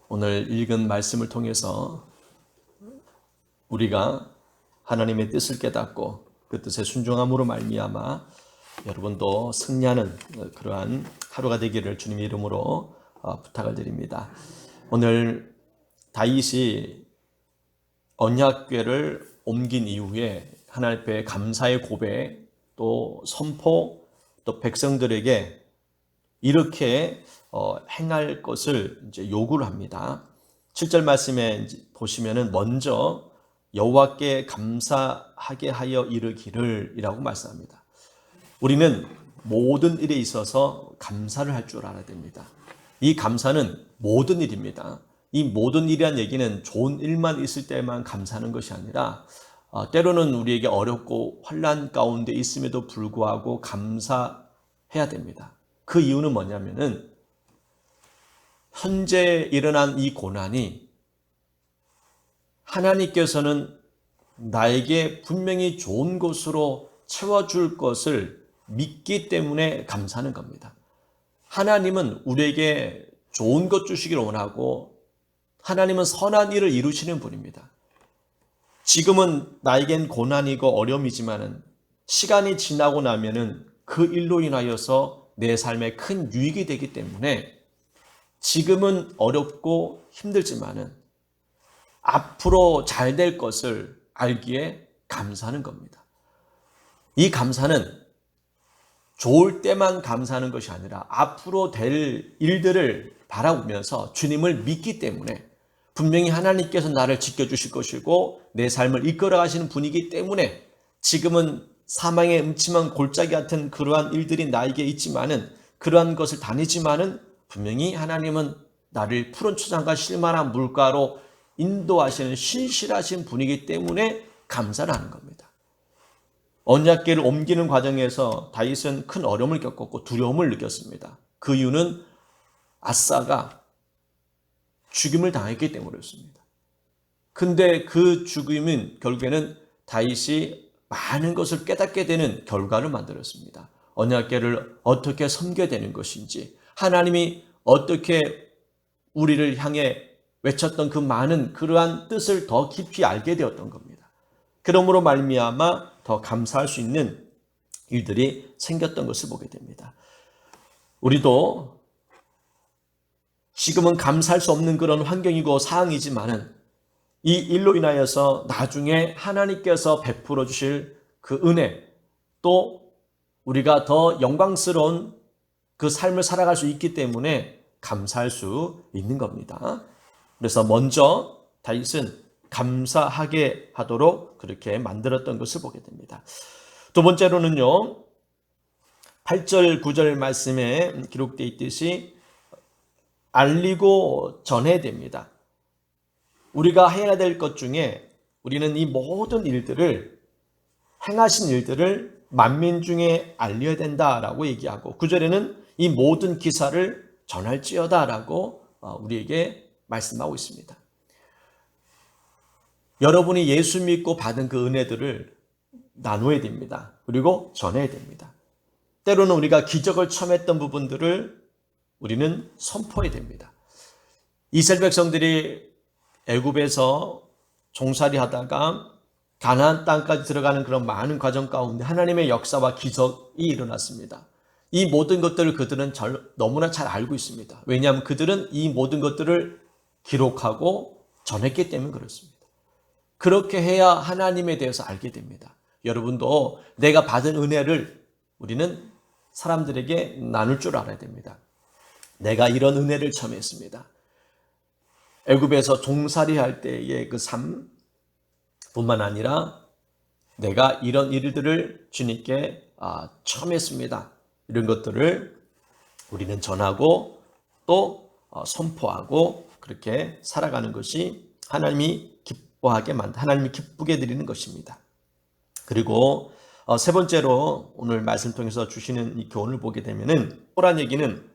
오늘 읽은 말씀을 통해서 우리가 하나님의 뜻을 깨닫고 그 뜻에 순종함으로 말미암아 여러분도 승리하는 그러한 하루가 되기를 주님의 이름으로 부탁을 드립니다. 오늘 다윗이 언약궤를 옮긴 이후에 하나님 앞에 감사의 고백, 또 선포, 또 백성들에게 이렇게 행할 것을 이제 요구를 합니다. 7절 말씀에 보시면은 먼저 여호와께 감사하게 하여 이르기를이라고 말씀합니다. 우리는 모든 일에 있어서 감사를 할 줄 알아야 됩니다. 이 감사는 모든 일입니다. 이 모든 일이란 얘기는 좋은 일만 있을 때만 감사하는 것이 아니라 때로는 우리에게 어렵고 환난 가운데 있음에도 불구하고 감사해야 됩니다. 그 이유는 뭐냐면은 현재 일어난 이 고난이 하나님께서는 나에게 분명히 좋은 것으로 채워줄 것을 믿기 때문에 감사하는 겁니다. 하나님은 우리에게 좋은 것 주시기를 원하고 하나님은 선한 일을 이루시는 분입니다. 지금은 나에겐 고난이고 어려움이지만은 시간이 지나고 나면은 그 일로 인하여서 내 삶에 큰 유익이 되기 때문에 지금은 어렵고 힘들지만은 앞으로 잘 될 것을 알기에 감사하는 겁니다. 이 감사는 좋을 때만 감사하는 것이 아니라 앞으로 될 일들을 바라보면서 주님을 믿기 때문에 분명히 하나님께서 나를 지켜주실 것이고 내 삶을 이끌어 가시는 분이기 때문에 지금은 사망의 음침한 골짜기 같은 그러한 일들이 나에게 있지만은 그러한 것을 다니지만은 분명히 하나님은 나를 푸른 초장과 실만한 물가로 인도하시는 신실하신 분이기 때문에 감사를 하는 겁니다. 언약궤를 옮기는 과정에서 다윗은 큰 어려움을 겪었고 두려움을 느꼈습니다. 그 이유는 아사가 죽임을 당했기 때문이었습니다. 근데 그 죽임은 결국에는 다윗이 많은 것을 깨닫게 되는 결과를 만들었습니다. 언약궤를 어떻게 섬겨야 되는 것인지, 하나님이 어떻게 우리를 향해 외쳤던 그 많은 그러한 뜻을 더 깊이 알게 되었던 겁니다. 그러므로 말미암아 더 감사할 수 있는 일들이 생겼던 것을 보게 됩니다. 우리도 지금은 감사할 수 없는 그런 환경이고 상황이지만은 이 일로 인하여서 나중에 하나님께서 베풀어 주실 그 은혜, 또 우리가 더 영광스러운 그 삶을 살아갈 수 있기 때문에 감사할 수 있는 겁니다. 그래서 먼저 다윗은 감사하게 하도록 그렇게 만들었던 것을 보게 됩니다. 두 번째로는요, 8절 9절 말씀에 기록되어 있듯이 알리고 전해야 됩니다. 우리가 해야 될 것 중에 우리는 이 모든 일들을, 행하신 일들을 만민 중에 알려야 된다라고 얘기하고 9절에는 이 모든 기사를 전할지어다라고 우리에게 말씀하고 있습니다. 여러분이 예수 믿고 받은 그 은혜들을 나누어야 됩니다. 그리고 전해야 됩니다. 때로는 우리가 기적을 체험했던 부분들을 우리는 선포해야 됩니다. 이스라엘 백성들이 애굽에서 종살이 하다가 가나안 땅까지 들어가는 그런 많은 과정 가운데 하나님의 역사와 기적이 일어났습니다. 이 모든 것들을 그들은 너무나 잘 알고 있습니다. 왜냐하면 그들은 이 모든 것들을 기록하고 전했기 때문에 그렇습니다. 그렇게 해야 하나님에 대해서 알게 됩니다. 여러분도 내가 받은 은혜를 우리는 사람들에게 나눌 줄 알아야 됩니다. 내가 이런 은혜를 체험했습니다. 애굽에서 종살이 할 때의 그 삶뿐만 아니라 내가 이런 일들을 주님께 체험했습니다. 이런 것들을 우리는 전하고 또 선포하고 그렇게 살아가는 것이 하나님이 하나님이 기쁘게 드리는 것입니다. 그리고 세 번째로 오늘 말씀 통해서 주시는 이 교훈을 보게 되면은 또란 얘기는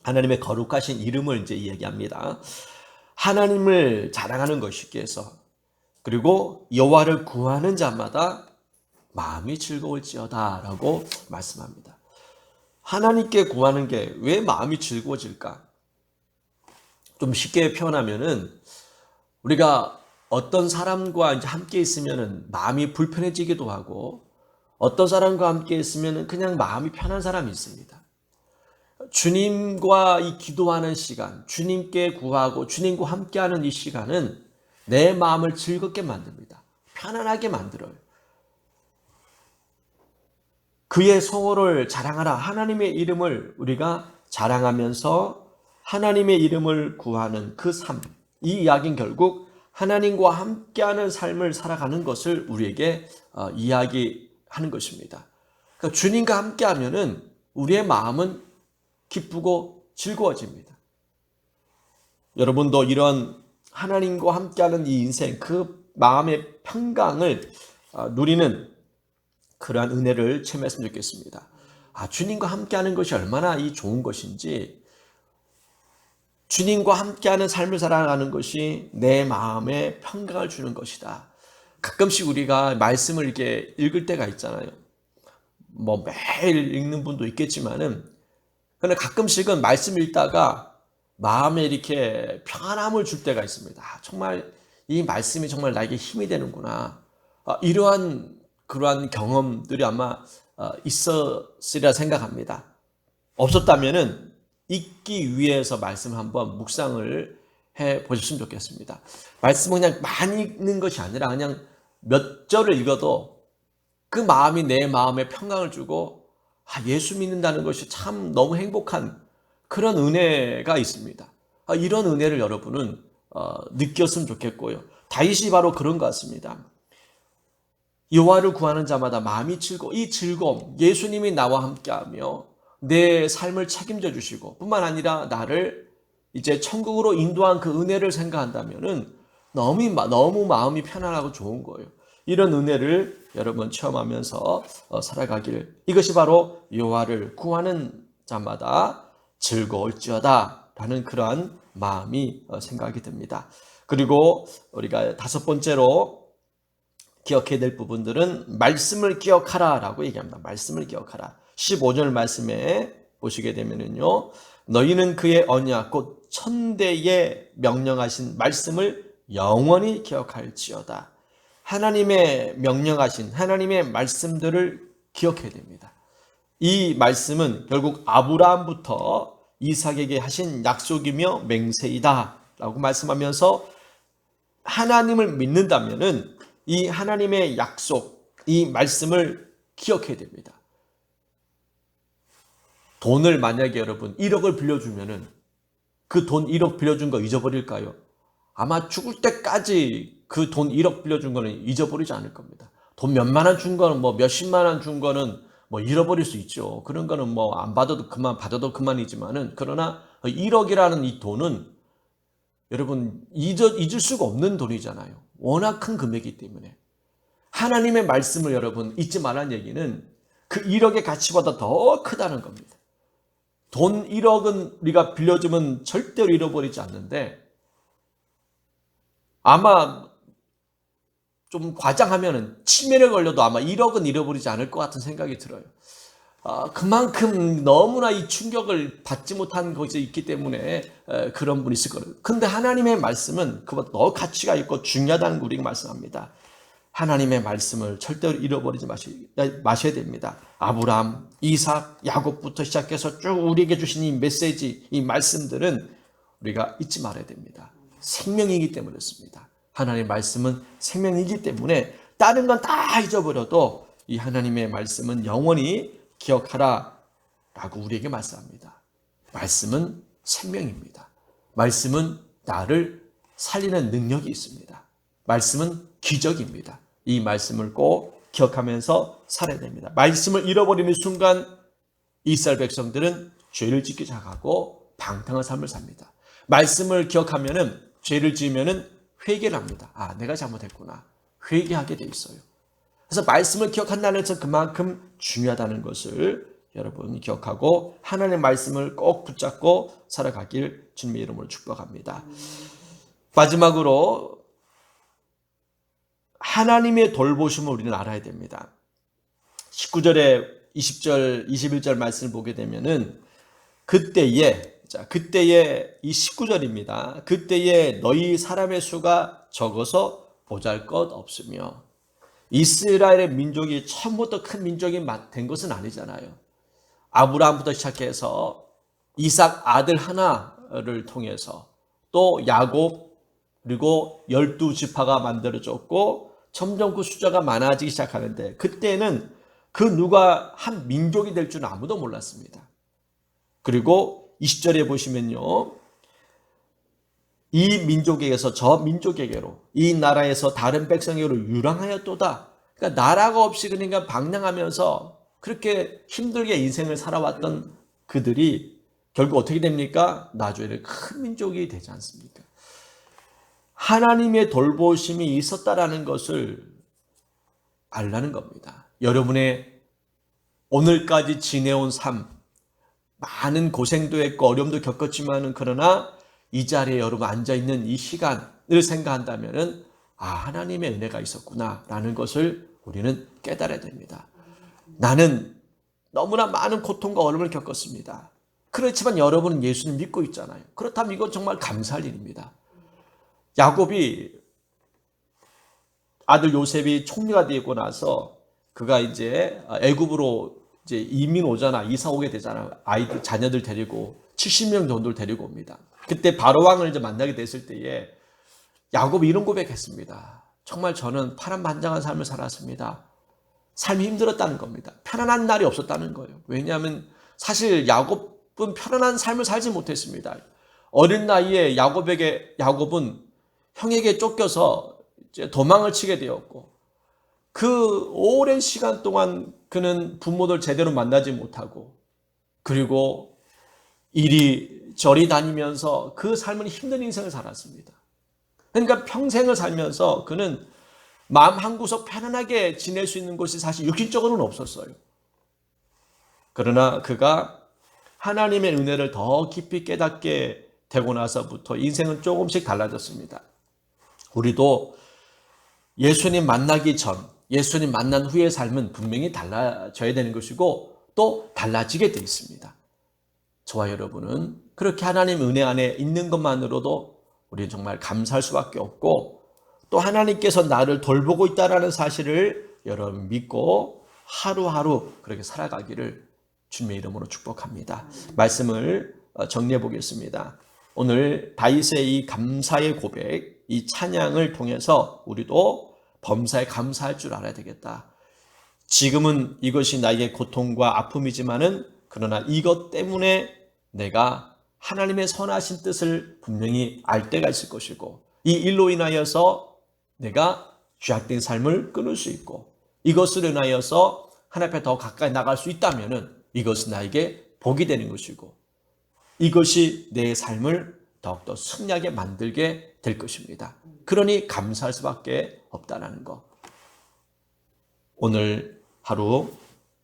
하나님의 거룩하신 이름을 이제 이야기합니다. 하나님을 자랑하는 것이기 위해서 그리고 여호와를 구하는 자마다 마음이 즐거울지어다라고 말씀합니다. 하나님께 구하는 게 왜 마음이 즐거워질까? 좀 쉽게 표현하면은 우리가 어떤 사람과 이제 함께 있으면은 마음이 불편해지기도 하고 어떤 사람과 함께 있으면은 그냥 마음이 편한 사람이 있습니다. 주님과 이 기도하는 시간, 주님께 구하고 주님과 함께하는 이 시간은 내 마음을 즐겁게 만듭니다. 편안하게 만들어요. 그의 성호를 자랑하라. 하나님의 이름을 우리가 자랑하면서 하나님의 이름을 구하는 그 삶. 이 이야기는 결국 하나님과 함께하는 삶을 살아가는 것을 우리에게 이야기하는 것입니다. 그러니까 주님과 함께하면은 우리의 마음은 기쁘고 즐거워집니다. 여러분도 이런 하나님과 함께하는 이 인생, 그 마음의 평강을 누리는 그러한 은혜를 체험했으면 좋겠습니다. 주님과 함께하는 것이 얼마나 이 좋은 것인지, 주님과 함께하는 삶을 살아가는 것이 내 마음에 평강을 주는 것이다. 가끔씩 우리가 말씀을 이렇게 읽을 때가 있잖아요. 뭐 매일 읽는 분도 있겠지만은, 그런데 가끔씩은 말씀 읽다가 마음에 이렇게 평안함을 줄 때가 있습니다. 정말 이 말씀이 정말 나에게 힘이 되는구나. 이러한 그러한 경험들이 아마 있었으리라 생각합니다. 없었다면은 읽기 위해서 말씀을 한번 묵상을 해 보셨으면 좋겠습니다. 말씀은 그냥 많이 읽는 것이 아니라 그냥 몇 절을 읽어도 그 마음이 내 마음에 평강을 주고 예수 믿는다는 것이 참 너무 행복한 그런 은혜가 있습니다. 이런 은혜를 여러분은 느꼈으면 좋겠고요. 다윗이 바로 그런 것 같습니다. 여호와를 구하는 자마다 마음이 즐거워. 이 즐거움, 예수님이 나와 함께하며 내 삶을 책임져 주시고 뿐만 아니라 나를 이제 천국으로 인도한 그 은혜를 생각한다면은 너무 마음이 편안하고 좋은 거예요. 이런 은혜를 여러분 체험하면서 살아가길, 이것이 바로 여호와를 구하는 자마다 즐거울지어다 라는 그러한 마음이 생각이 듭니다. 그리고 우리가 다섯 번째로 기억해야 될 부분들은 말씀을 기억하라 라고 얘기합니다. 말씀을 기억하라. 15절 말씀에 보시게 되면은요, 너희는 그의 언약 곧 천대에 명령하신 말씀을 영원히 기억할지어다. 하나님의 명령하신 하나님의 말씀들을 기억해야 됩니다. 이 말씀은 결국 아브라함부터 이삭에게 하신 약속이며 맹세이다 라고 말씀하면서 하나님을 믿는다면은 이 하나님의 약속, 이 말씀을 기억해야 됩니다. 돈을 만약에 여러분 1억을 빌려주면은 그 돈 1억 빌려준 거 잊어버릴까요? 아마 죽을 때까지 그 돈 1억 빌려준 거는 잊어버리지 않을 겁니다. 돈 몇만 원 준 거는 뭐 몇십만 원 준 거는 뭐 잃어버릴 수 있죠. 그런 거는 뭐 안 받아도 그만, 받아도 그만이지만은, 그러나 1억이라는 이 돈은 여러분 잊을 수가 없는 돈이잖아요. 워낙 큰 금액이기 때문에. 하나님의 말씀을 여러분 잊지 말라는 얘기는 그 1억의 가치보다 더 크다는 겁니다. 돈 1억은 우리가 빌려주면 절대로 잃어버리지 않는데, 아마 좀 과장하면은 치매를 걸려도 아마 1억은 잃어버리지 않을 것 같은 생각이 들어요. 그만큼 너무나 이 충격을 받지 못한 것이 있기 때문에 그런 분이 있을 거예요. 근데 하나님의 말씀은 그보다 더 가치가 있고 중요하다는 걸 우리가 말씀합니다. 하나님의 말씀을 절대로 잃어버리지 마셔야 됩니다. 아브라함, 이삭, 야곱부터 시작해서 쭉 우리에게 주신 이 메시지, 이 말씀들은 우리가 잊지 말아야 됩니다. 생명이기 때문에 그렇습니다. 하나님의 말씀은 생명이기 때문에 다른 건 다 잊어버려도 이 하나님의 말씀은 영원히 기억하라 라고 우리에게 말씀합니다. 말씀은 생명입니다. 말씀은 나를 살리는 능력이 있습니다. 말씀은 기적입니다. 이 말씀을 꼭 기억하면서 살아야 됩니다. 말씀을 잃어버리는 순간 이스라엘 백성들은 죄를 짓기 시작하고 방탕한 삶을 삽니다. 말씀을 기억하면은 죄를 지으면은 회개를 합니다. 내가 잘못했구나. 회개하게 돼 있어요. 그래서 말씀을 기억한다는 것은 그만큼 중요하다는 것을 여러분 기억하고 하나님의 말씀을 꼭 붙잡고 살아가길 주님의 이름으로 축복합니다. 마지막으로 하나님의 돌보심을 우리는 알아야 됩니다. 19절에 20절, 21절 말씀을 보게 되면은 그때에 자, 그때의 이 19절입니다. 그때에 너희 사람의 수가 적어서 보잘것없으며. 이스라엘의 민족이 처음부터 큰 민족이 된 것은 아니잖아요. 아브라함부터 시작해서 이삭 아들 하나를 통해서 또 야곱 그리고 12지파가 만들어졌고 점점 그 숫자가 많아지기 시작하는데 그때는 그 누가 한 민족이 될 줄은 아무도 몰랐습니다. 그리고 20절에 보시면요. 이 민족에게서 저 민족에게로 이 나라에서 다른 백성에게로 유랑하였도다. 그러니까 나라가 없이 그러니까 방랑하면서 그렇게 힘들게 인생을 살아왔던 그들이 결국 어떻게 됩니까? 나중에 큰 민족이 되지 않습니까? 하나님의 돌보심이 있었다라는 것을 알라는 겁니다. 여러분의 오늘까지 지내온 삶, 많은 고생도 했고 어려움도 겪었지만은 그러나 이 자리에 여러분 앉아있는 이 시간을 생각한다면은 하나님의 은혜가 있었구나라는 것을 우리는 깨달아야 됩니다. 나는 너무나 많은 고통과 어려움을 겪었습니다. 그렇지만 여러분은 예수님 믿고 있잖아요. 그렇다면 이건 정말 감사할 일입니다. 야곱이 아들 요셉이 총리가 되고 나서 그가 이제 애굽으로 이제 이민 오잖아. 이사 오게 되잖아. 아이들 자녀들 데리고 70명 정도를 데리고 옵니다. 그때 바로 왕을 이제 만나게 됐을 때에 야곱이 이런 고백했습니다. 정말 저는 파란만장한 삶을 살았습니다. 삶이 힘들었다는 겁니다. 편안한 날이 없었다는 거예요. 왜냐하면 사실 야곱은 편안한 삶을 살지 못했습니다. 어린 나이에 야곱은 형에게 쫓겨서 이제 도망을 치게 되었고 그 오랜 시간 동안 그는 부모들 제대로 만나지 못하고 그리고 이리저리 다니면서 그 삶은 힘든 인생을 살았습니다. 그러니까 평생을 살면서 그는 마음 한구석 편안하게 지낼 수 있는 곳이 사실 육신적으로는 없었어요. 그러나 그가 하나님의 은혜를 더 깊이 깨닫게 되고 나서부터 인생은 조금씩 달라졌습니다. 우리도 예수님 만나기 전, 예수님 만난 후의 삶은 분명히 달라져야 되는 것이고 또 달라지게 되어 있습니다. 저와 여러분은 그렇게 하나님 은혜 안에 있는 것만으로도 우리는 정말 감사할 수밖에 없고 또 하나님께서 나를 돌보고 있다는 사실을 여러분 믿고 하루하루 그렇게 살아가기를 주님의 이름으로 축복합니다. 말씀을 정리해 보겠습니다. 오늘 다윗의 이 감사의 고백, 이 찬양을 통해서 우리도 범사에 감사할 줄 알아야 되겠다. 지금은 이것이 나에게 고통과 아픔이지만은 그러나 이것 때문에 내가 하나님의 선하신 뜻을 분명히 알 때가 있을 것이고 이 일로 인하여서 내가 죄악된 삶을 끊을 수 있고 이것을 인하여서 하나님 앞에 더 가까이 나갈 수 있다면은 이것은 나에게 복이 되는 것이고 이것이 내 삶을 더욱더 승리하게 만들게 될 것입니다. 그러니 감사할 수밖에 없다는 것. 오늘 하루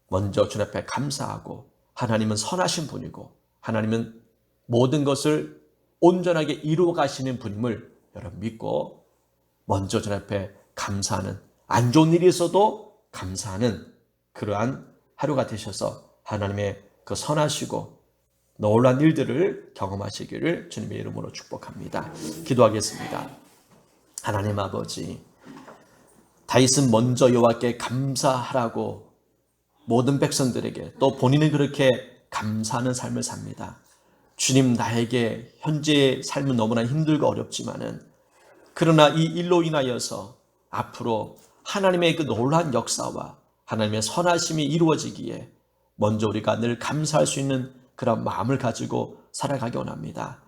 먼저 주님 앞에 감사하고 하나님은 선하신 분이고 하나님은 모든 것을 온전하게 이루어 가시는 분임을 여러분 믿고 먼저 주님 앞에 감사하는 안 좋은 일이 있어도 감사하는 그러한 하루가 되셔서 하나님의 그 선하시고 놀라운 일들을 경험하시기를 주님의 이름으로 축복합니다. 기도하겠습니다. 하나님 아버지, 다윗은 먼저 여호와께 감사하라고 모든 백성들에게 또 본인은 그렇게 감사하는 삶을 삽니다. 주님, 나에게 현재의 삶은 너무나 힘들고 어렵지만은 그러나 이 일로 인하여서 앞으로 하나님의 그 놀라운 역사와 하나님의 선하심이 이루어지기에 먼저 우리가 늘 감사할 수 있는 그런 마음을 가지고 살아가기 원합니다.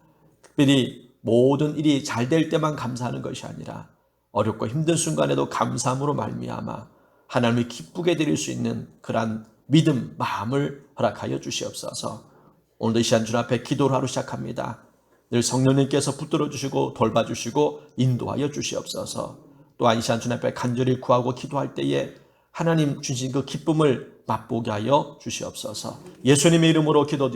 특별히 모든 일이 잘 될 때만 감사하는 것이 아니라 어렵고 힘든 순간에도 감사함으로 말미암아 하나님을 기쁘게 드릴 수 있는 그러한 믿음, 마음을 허락하여 주시옵소서. 오늘도 이 시간 주님 앞에 기도를 하루 시작합니다. 늘 성령님께서 붙들어 주시고 돌봐주시고 인도하여 주시옵소서. 또한 이 시간 주님 앞에 간절히 구하고 기도할 때에 하나님 주신 그 기쁨을 맛보게 하여 주시옵소서. 예수님의 이름으로 기도드립니다.